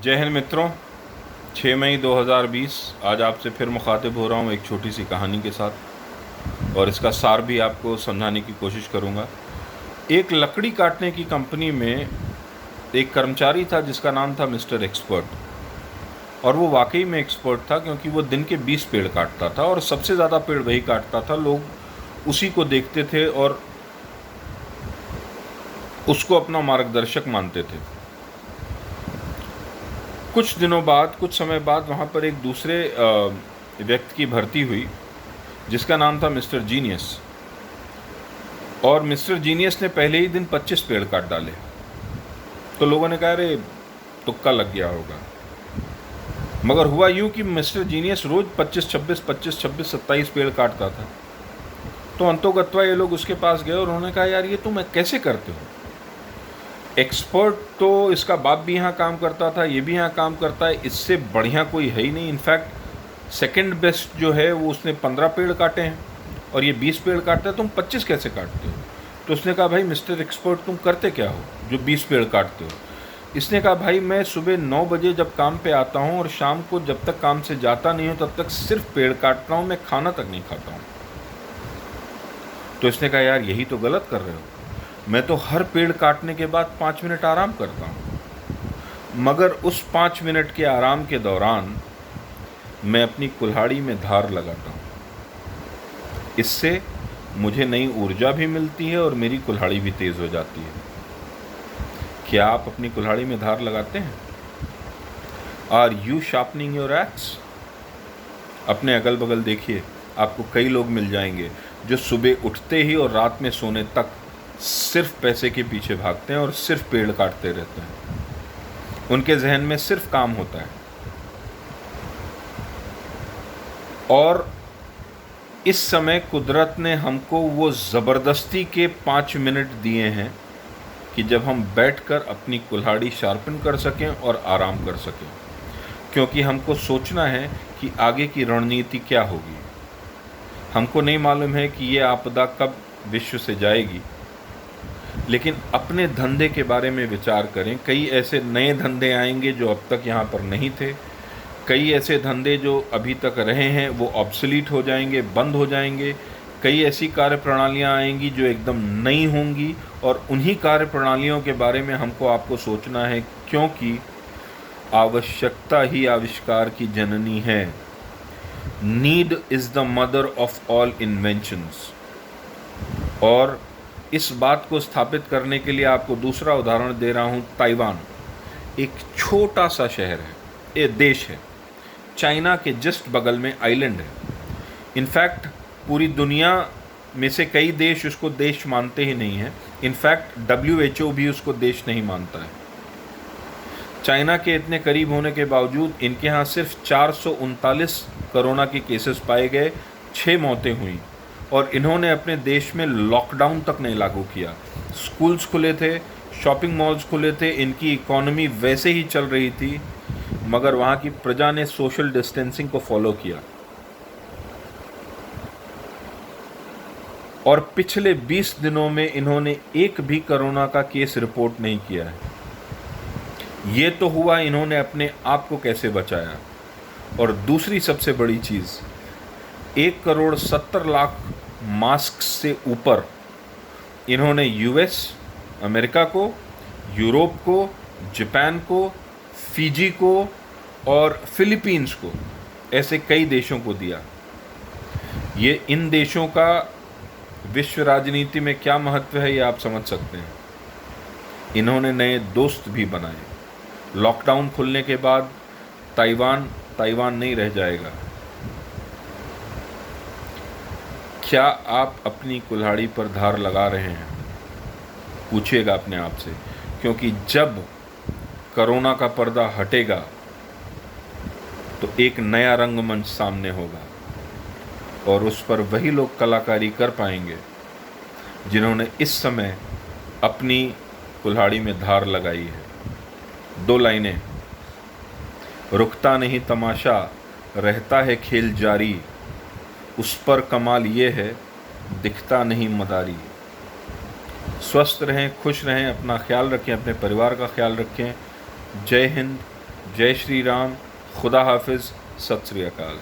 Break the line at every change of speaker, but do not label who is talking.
जय हिंद मित्रों। 6 मई 2020 आज आपसे फिर मुखातिब हो रहा हूँ एक छोटी सी कहानी के साथ, और इसका सार भी आपको समझाने की कोशिश करूँगा। एक लकड़ी काटने की कंपनी में एक कर्मचारी था जिसका नाम था मिस्टर एक्सपर्ट, और वो वाकई में एक्सपर्ट था क्योंकि वो दिन के 20 पेड़ काटता था और सबसे ज़्यादा पेड़ वही काटता था। लोग उसी को देखते थे और उसको अपना मार्गदर्शक मानते थे। कुछ दिनों बाद, कुछ समय बाद वहाँ पर एक दूसरे व्यक्ति की भर्ती हुई जिसका नाम था मिस्टर जीनियस, और मिस्टर जीनियस ने पहले ही दिन 25 पेड़ काट डाले। तो लोगों ने कहा अरे तुक्का लग गया होगा, मगर हुआ यूँ कि मिस्टर जीनियस रोज़ 25-26, 25-26, 27 पेड़ काटता था। तो अंतोगत्वा ये लोग उसके पास गए और उन्होंने कहा यार ये तुम कैसे करते हो? एक्सपर्ट तो इसका बाप भी यहाँ काम करता था, ये भी यहाँ काम करता है, इससे बढ़िया कोई है ही नहीं। इनफैक्ट सेकंड बेस्ट जो है वो उसने 15 पेड़ काटे हैं और ये 20 पेड़ काटता है, तुम 25 कैसे काटते हो? तो उसने कहा भाई मिस्टर एक्सपर्ट तुम करते क्या हो जो 20 पेड़ काटते हो? इसने कहा भाई मैं सुबह 9 बजे जब काम पे आता हूँ और शाम को जब तक काम से जाता नहीं हूँ तब तक सिर्फ पेड़ काटता हूँ, मैं खाना तक नहीं खाता हूँ। तो इसने कहा यार यही तो गलत कर रहे हो, मैं तो हर पेड़ काटने के बाद 5 मिनट आराम करता हूँ, मगर उस 5 मिनट के आराम के दौरान मैं अपनी कुल्हाड़ी में धार लगाता हूँ। इससे मुझे नई ऊर्जा भी मिलती है और मेरी कुल्हाड़ी भी तेज़ हो जाती है। क्या आप अपनी कुल्हाड़ी में धार लगाते हैं? Are you sharpening your axe? अपने अगल बगल देखिए, आपको कई लोग मिल जाएंगे जो सुबह उठते ही और रात में सोने तक सिर्फ पैसे के पीछे भागते हैं और सिर्फ पेड़ काटते रहते हैं। उनके जहन में सिर्फ काम होता है। और इस समय कुदरत ने हमको वो ज़बरदस्ती के 5 मिनट दिए हैं कि जब हम बैठकर अपनी कुल्हाड़ी शार्पन कर सकें और आराम कर सकें, क्योंकि हमको सोचना है कि आगे की रणनीति क्या होगी। हमको नहीं मालूम है कि ये आपदा कब विश्व से जाएगी, लेकिन अपने धंधे के बारे में विचार करें। कई ऐसे नए धंधे आएंगे जो अब तक यहाँ पर नहीं थे। कई ऐसे धंधे जो अभी तक रहे हैं वो ऑब्सोलीट हो जाएंगे, बंद हो जाएंगे। कई ऐसी कार्य प्रणालियाँ आएंगी जो एकदम नई होंगी, और उन्हीं कार्य प्रणालियों के बारे में हमको आपको सोचना है, क्योंकि आवश्यकता ही आविष्कार की जननी है। Need is the mother of all inventions. और इस बात को स्थापित करने के लिए आपको दूसरा उदाहरण दे रहा हूँ। ताइवान एक छोटा सा शहर है, ये देश है, चाइना के जस्ट बगल में आइलैंड है। इनफैक्ट पूरी दुनिया में से कई देश उसको देश मानते ही नहीं हैं। इनफैक्ट WHO भी उसको देश नहीं मानता है। चाइना के इतने करीब होने के बावजूद इनके यहाँ सिर्फ 439 कोरोना के केसेस पाए गए, 6 मौतें हुई, और इन्होंने अपने देश में लॉकडाउन तक नहीं लागू किया। स्कूल्स खुले थे, शॉपिंग मॉल्स खुले थे, इनकी इकॉनमी वैसे ही चल रही थी, मगर वहाँ की प्रजा ने सोशल डिस्टेंसिंग को फॉलो किया। और पिछले 20 दिनों में इन्होंने एक भी कोरोना का केस रिपोर्ट नहीं किया है। ये तो हुआ इन्होंने अपने आप को कैसे बचाया। और दूसरी सबसे बड़ी चीज़, 1,70,00,000 मास्क से ऊपर इन्होंने US, अमेरिका को, यूरोप को, जापान को, फिजी को और फिलीपींस को, ऐसे कई देशों को दिया। ये इन देशों का विश्व राजनीति में क्या महत्व है ये आप समझ सकते हैं। इन्होंने नए दोस्त भी बनाए। लॉकडाउन खुलने के बाद ताइवान नहीं रह जाएगा। क्या आप अपनी कुल्हाड़ी पर धार लगा रहे हैं? पूछिएगा अपने आप से, क्योंकि जब कोरोना का पर्दा हटेगा तो एक नया रंगमंच सामने होगा, और उस पर वही लोग कलाकारी कर पाएंगे जिन्होंने इस समय अपनी कुल्हाड़ी में धार लगाई है। 2 लाइनें। रुकता नहीं तमाशा, रहता है खेल जारी, उस पर कमाल ये है, दिखता नहीं मदारी। स्वस्थ रहें, खुश रहें, अपना ख्याल रखें, अपने परिवार का ख्याल रखें। जय हिंद, जय श्री राम, खुदा हाफिज़, सत श्री अकाल।